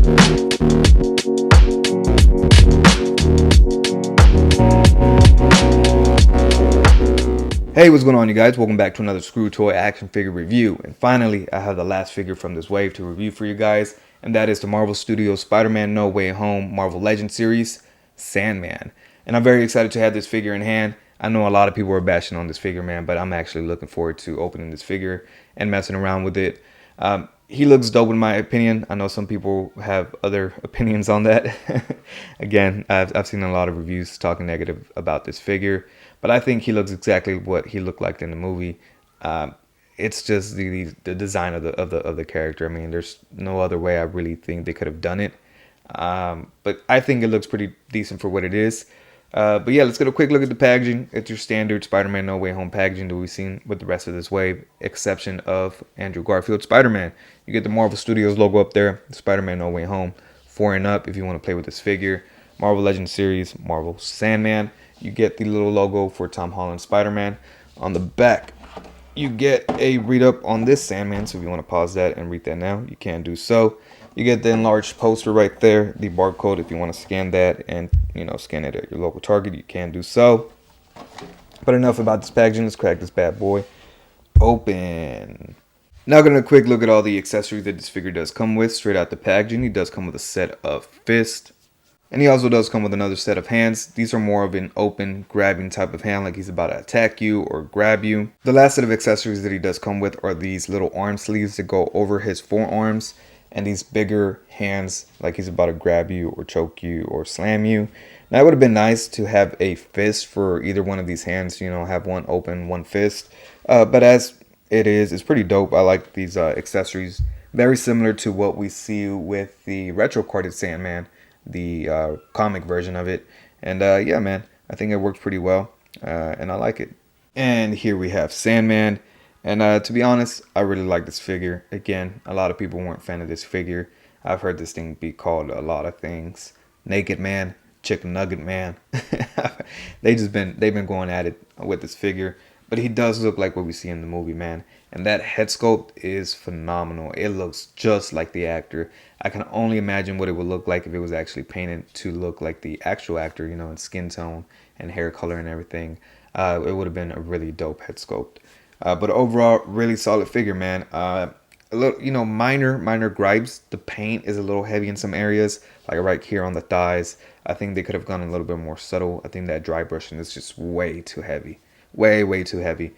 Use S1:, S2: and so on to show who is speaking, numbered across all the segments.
S1: Hey, what's going on, you guys? Welcome back to another Screw Toy action figure review. And finally, I have the last figure from this wave to review for you guys, and that is the Marvel Studios Spider-Man No Way Home Marvel Legends series, Sandman. And I'm very excited to have this figure in hand. I know a lot of people are bashing on this figure, man, but I'm actually looking forward to opening this figure and messing around with it. He looks dope in my opinion. I know some people have other opinions on that. Again, I've seen a lot of reviews talking negative about this figure, but I think he looks exactly what he looked like in the movie. It's just the design of the character. I mean, there's no other way I really think they could have done it. But I think it looks pretty decent for what it is. But yeah, let's get a quick look at the packaging. It's your standard Spider-Man No Way Home packaging that we've seen with the rest of this wave, exception of Andrew Garfield's Spider-Man. You get the Marvel Studios logo up there, Spider-Man No Way Home, 4 and up if you want to play with this figure. Marvel Legends series, Marvel Sandman. You get the little logo for Tom Holland's Spider-Man. On the back, you get a read-up on this Sandman, so if you want to pause that and read that now, you can do so. You get the enlarged poster right there, the barcode. If you want to scan that and, scan it at your local Target, you can do so. But enough about this packaging. Let's crack this bad boy open. Now, going to quick look at all the accessories that this figure does come with. Straight out the packaging, he does come with a set of fists. And he also does come with another set of hands. These are more of an open, grabbing type of hand, like he's about to attack you or grab you. The last set of accessories that he does come with are these little arm sleeves that go over his forearms, and these bigger hands, like he's about to grab you or choke you or slam you. Now, it would have been nice to have a fist for either one of these hands, have one open, one fist. But as it is, it's pretty dope. I like these accessories. Very similar to what we see with the retro-carded Sandman, the comic version of it. And yeah, man, I think it works pretty well, and I like it. And here we have Sandman. And to be honest, I really like this figure. Again, a lot of people weren't a fan of this figure. I've heard this thing be called a lot of things. Naked Man, Chicken Nugget Man. They've been going at it with this figure. But he does look like what we see in the movie, man. And that head sculpt is phenomenal. It looks just like the actor. I can only imagine what it would look like if it was actually painted to look like the actual actor, in skin tone and hair color and everything. It would have been a really dope head sculpt. But overall, really solid figure, man. A little, minor gripes. The paint is a little heavy in some areas, like right here on the thighs. I think they could have gone a little bit more subtle. I think that dry brushing is just way too heavy. Way too heavy.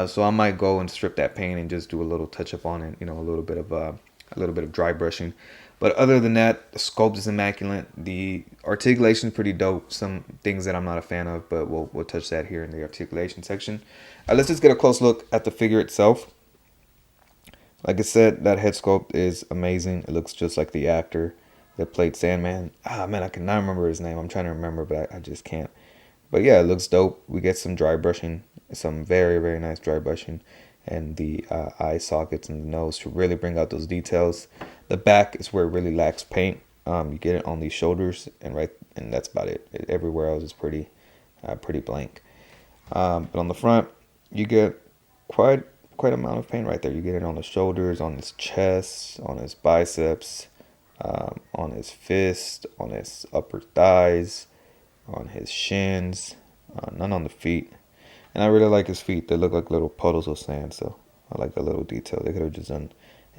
S1: So I might go and strip that paint and just do a little touch up on it. A little bit of dry brushing. But other than that, the sculpt is immaculate. The articulation is pretty dope. Some things that I'm not a fan of, but we'll touch that here in the articulation section. Let's just get a close look at the figure itself. Like I said, that head sculpt is amazing. It looks just like the actor that played Sandman. Man, I cannot remember his name. I'm trying to remember, but I just can't. But yeah, it looks dope. We get some dry brushing, some very, very nice dry brushing, and the eye sockets and the nose to really bring out those details. The back is where it really lacks paint. You get it on these shoulders, and that's about it. Everywhere else is pretty blank. But on the front, you get quite amount of paint right there. You get it on the shoulders, on his chest, on his biceps, on his fist, on his upper thighs, on his shins, none on the feet. And I really like his feet. They look like little puddles of sand, so I like that little detail. They could have just done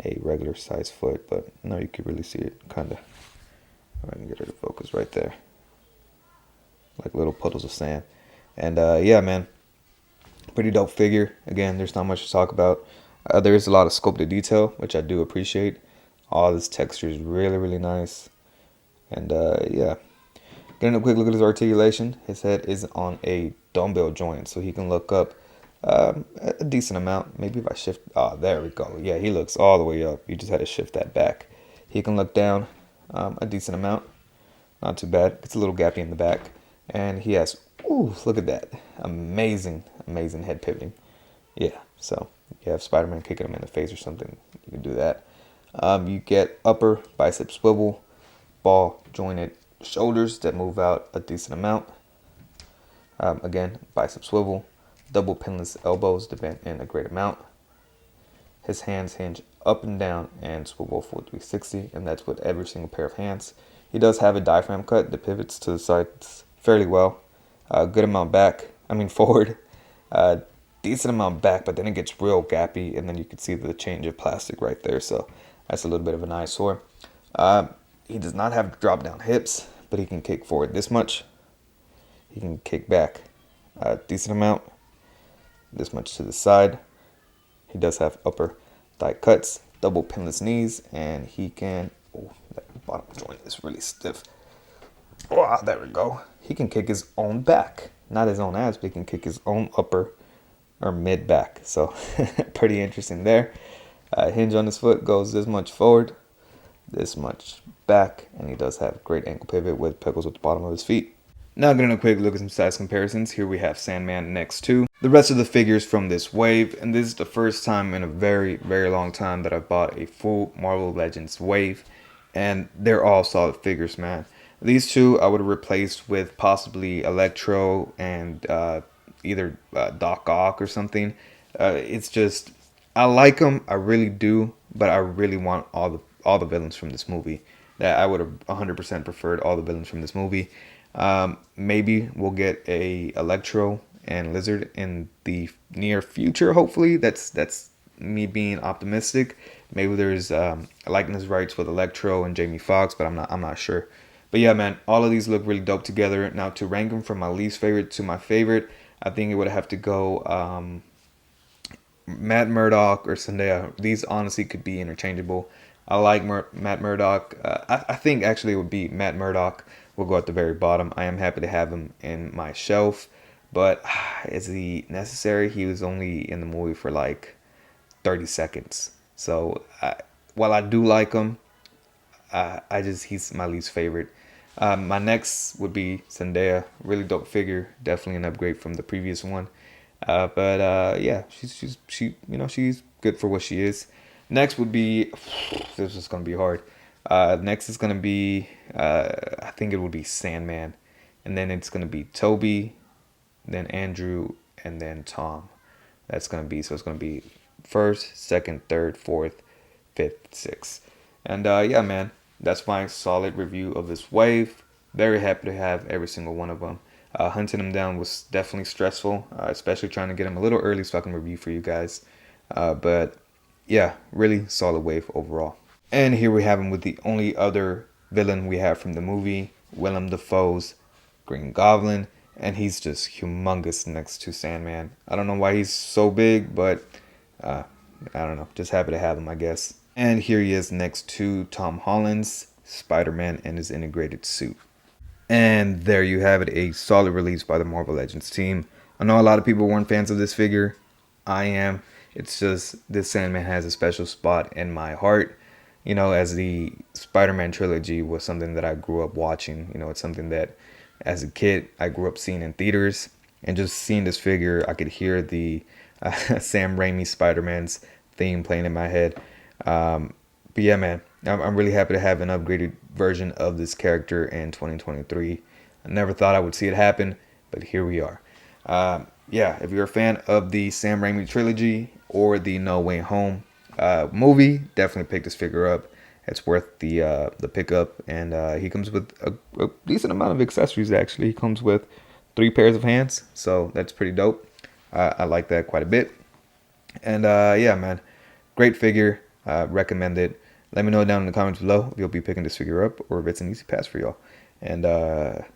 S1: a regular size foot, but no, you can really see it, kind of. I can get her to focus right there. Like little puddles of sand. And yeah, man, pretty dope figure. Again, there's not much to talk about. There is a lot of sculpted detail, which I do appreciate. All this texture is really, really nice. And yeah. Getting a quick look at his articulation. His head is on a dumbbell joint, so he can look up a decent amount. Maybe if I shift, there we go. Yeah, he looks all the way up. You just had to shift that back. He can look down a decent amount. Not too bad. It's a little gappy in the back. And he has, look at that. Amazing head pivoting. Yeah, so you have Spider-Man kicking him in the face or something, you can do that. You get upper bicep swivel, ball jointed shoulders that move out a decent amount. Again, bicep swivel, double pinless elbows that bend in a great amount. His hands hinge up and down and swivel full 360, and that's with every single pair of hands. He does have a diaphragm cut that pivots to the sides fairly well. Good amount back, forward. Decent amount back, but then it gets real gappy, and then you can see the change of plastic right there, so that's a little bit of an eyesore. He does not have drop down hips, but he can kick forward this much. He can kick back a decent amount, this much to the side. He does have upper thigh cuts, double pinless knees, and he can, oh, that bottom joint is really stiff. Oh, there we go. He can kick his own back, not his own ass, but he can kick his own upper or mid back. So pretty interesting there. Hinge on his foot goes this much forward, this much back, and he does have great ankle pivot with pegals at the bottom of his feet. Now getting a quick look at some size comparisons. Here we have Sandman next to the rest of the figures from this wave, and this is the first time in a very, very long time that I've bought a full Marvel Legends wave, and they're all solid figures, man. These two I would have replaced with possibly Electro and either Doc Ock or something. It's just, I like them, I really do, but I really want all the villains from this movie. That I would have 100% preferred all the villains from this movie. Maybe we'll get a Electro and Lizard in the near future. Hopefully, that's me being optimistic. Maybe there's likeness rights with Electro and Jamie Foxx, but I'm not sure. But yeah, man, all of these look really dope together. Now to rank them from my least favorite to my favorite, I think it would have to go Matt Murdock or Zendaya. These honestly could be interchangeable. I like Matt Murdock. I think actually it would be Matt Murdock. We'll go at the very bottom. I am happy to have him in my shelf, but is he necessary? He was only in the movie for like 30 seconds. So while I do like him, he's my least favorite. My next would be Zendaya. Really dope figure. Definitely an upgrade from the previous one. Yeah, she's good for what she is. Next would be, this is gonna be hard. Next is gonna be, I think it would be Sandman, and then it's gonna be Toby, then Andrew, and then Tom. It's gonna be first, second, third, fourth, fifth, sixth, and yeah, man, that's my solid review of this wave. Very happy to have every single one of them. Hunting them down was definitely stressful, especially trying to get them a little early so I can review for you guys. But yeah, really solid wave overall. And here we have him with the only other villain we have from the movie, Willem Dafoe's Green Goblin, and he's just humongous next to Sandman. I don't know why he's so big, but I don't know, just happy to have him, I guess. And here he is next to Tom Holland's Spider-Man in his integrated suit. And there you have it, a solid release by the Marvel Legends team. I know a lot of people weren't fans of this figure. I am. It's just, this Sandman has a special spot in my heart. You know, as the Spider-Man trilogy was something that I grew up watching. You know, it's something that as a kid I grew up seeing in theaters. And just seeing this figure, I could hear the Sam Raimi Spider-Man's theme playing in my head. But yeah, man, I'm really happy to have an upgraded version of this character in 2023. I never thought I would see it happen, but here we are. Yeah, if you're a fan of the Sam Raimi trilogy or the No Way Home movie, definitely pick this figure up. It's worth the pickup, and he comes with a decent amount of accessories. Actually, he comes with 3 pairs of hands, so that's pretty dope. I like that quite a bit. And yeah, man, great figure. Recommend it. Let me know down in the comments below if you'll be picking this figure up or if it's an easy pass for y'all. And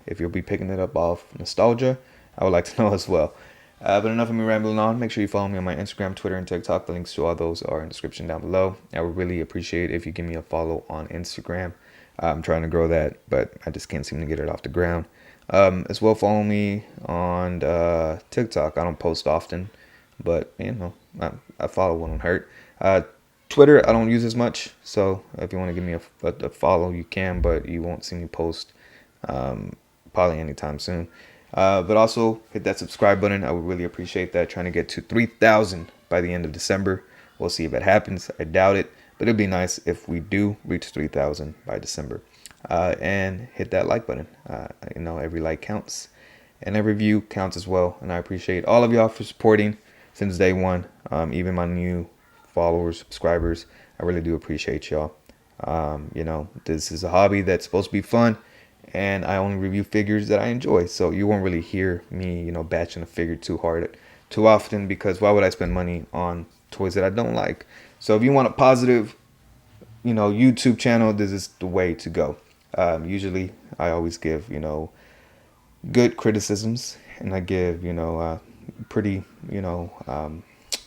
S1: if you'll be picking it up off nostalgia, I would like to know as well. But enough of me rambling on. Make sure you follow me on my Instagram, Twitter, and TikTok. The links to all those are in the description down below. I would really appreciate if you give me a follow on Instagram. I'm trying to grow that, but I just can't seem to get it off the ground. As well, follow me on TikTok. I don't post often, but you know, I follow won't hurt. Twitter, I don't use as much, so if you want to give me a follow, you can, but you won't see me post probably anytime soon. But also hit that subscribe button. I would really appreciate that. Trying to get to 3,000 by the end of December. We'll see if it happens. I doubt it, but it'd be nice if we do reach 3,000 by December. And hit that like button. You know, every like counts, and every view counts as well. And I appreciate all of y'all for supporting since day one. Even my new followers, subscribers, I really do appreciate y'all. You know, this is a hobby that's supposed to be fun, and I only review figures that I enjoy. So you won't really hear me, you know, batching a figure too hard, too often, because why would I spend money on toys that I don't like? So if you want a positive, you know, YouTube channel, this is the way to go. Usually, I always give, you know, good criticisms, and I give, you know, pretty, you know,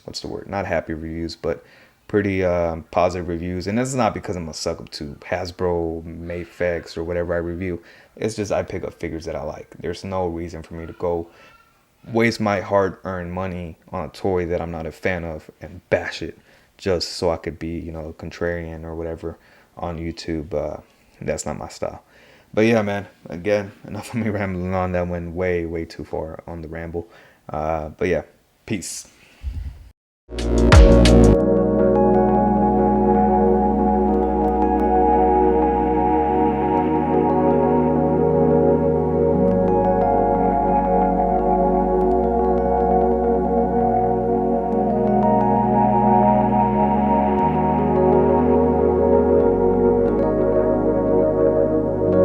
S1: what's the word? Not happy reviews, but pretty positive reviews. And that's not because I'm a suck up to Hasbro, Mayfex, or whatever I review. It's just I pick up figures that I like. There's no reason for me to go waste my hard-earned money on a toy that I'm not a fan of and bash it just so I could be, you know, contrarian or whatever on YouTube. That's not my style. But yeah, man, again, enough of me rambling on. That went way, way too far on the ramble. But yeah, peace.